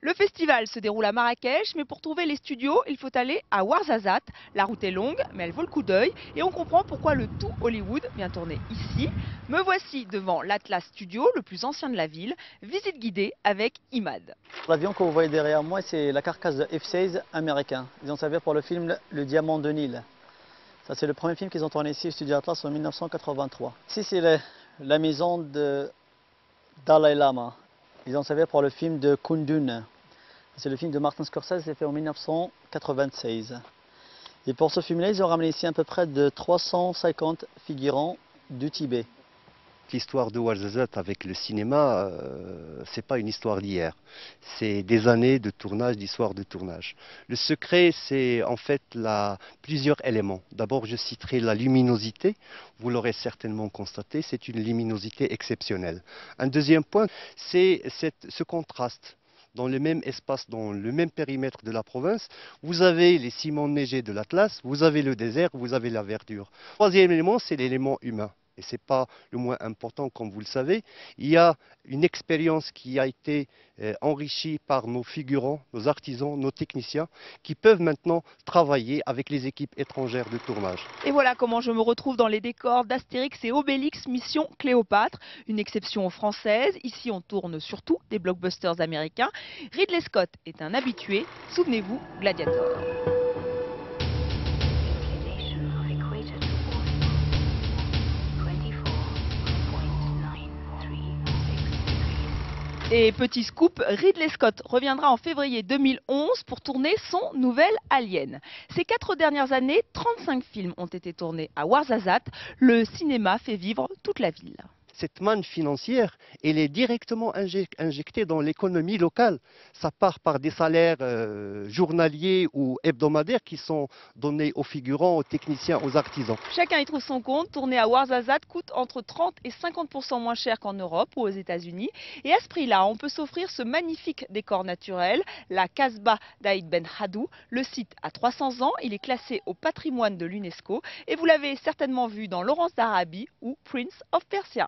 Le festival se déroule à Marrakech, mais pour trouver les studios, il faut aller à Ouarzazate. La route est longue, mais elle vaut le coup d'œil et on comprend pourquoi le tout Hollywood vient tourner ici. Me voici devant l'Atlas Studio, le plus ancien de la ville. Visite guidée avec Imad. L'avion que vous voyez derrière moi, c'est la carcasse de F-16 américain. Ils ont servi pour le film Le Diamant de Nil. Ça, c'est le premier film qu'ils ont tourné ici au Studio Atlas en 1983. Ici, c'est la maison de Dalai Lama. Ils ont servi pour le film de Kundun. C'est le film de Martin Scorsese, c'est fait en 1996. Et pour ce film-là, ils ont ramené ici à peu près de 350 figurants du Tibet. L'histoire de Ouarzazate avec le cinéma, c'est pas une histoire d'hier. C'est des années de tournage, d'histoire de tournage. Le secret, c'est en fait plusieurs éléments. D'abord, je citerai la luminosité. Vous l'aurez certainement constaté, c'est une luminosité exceptionnelle. Un deuxième point, c'est ce contraste. Dans le même espace, dans le même périmètre de la province, vous avez les ciments neigés de l'Atlas, vous avez le désert, vous avez la verdure. Troisième élément, c'est l'élément humain. Et ce n'est pas le moins important, comme vous le savez. Il y a une expérience qui a été enrichie par nos figurants, nos artisans, nos techniciens, qui peuvent maintenant travailler avec les équipes étrangères de tournage. Et voilà comment je me retrouve dans les décors d'Astérix et Obélix Mission Cléopâtre, une exception française. Ici, on tourne surtout des blockbusters américains. Ridley Scott est un habitué. Souvenez-vous, Gladiator. Et petit scoop, Ridley Scott reviendra en février 2011 pour tourner son nouvel Alien. Ces 4 dernières années, 35 films ont été tournés à Ouarzazate. Le cinéma fait vivre toute la ville. Cette manne financière, elle est directement injectée dans l'économie locale. Ça part par des salaires journaliers ou hebdomadaires qui sont donnés aux figurants, aux techniciens, aux artisans. Chacun y trouve son compte. Tourner à Ouarzazate coûte entre 30 et 50% moins cher qu'en Europe ou aux États-Unis. Et à ce prix-là, on peut s'offrir ce magnifique décor naturel, la Casbah d'Aïd Ben Haddou. Le site a 300 ans, il est classé au patrimoine de l'UNESCO et vous l'avez certainement vu dans Laurence d'Arabie ou Prince of Persia.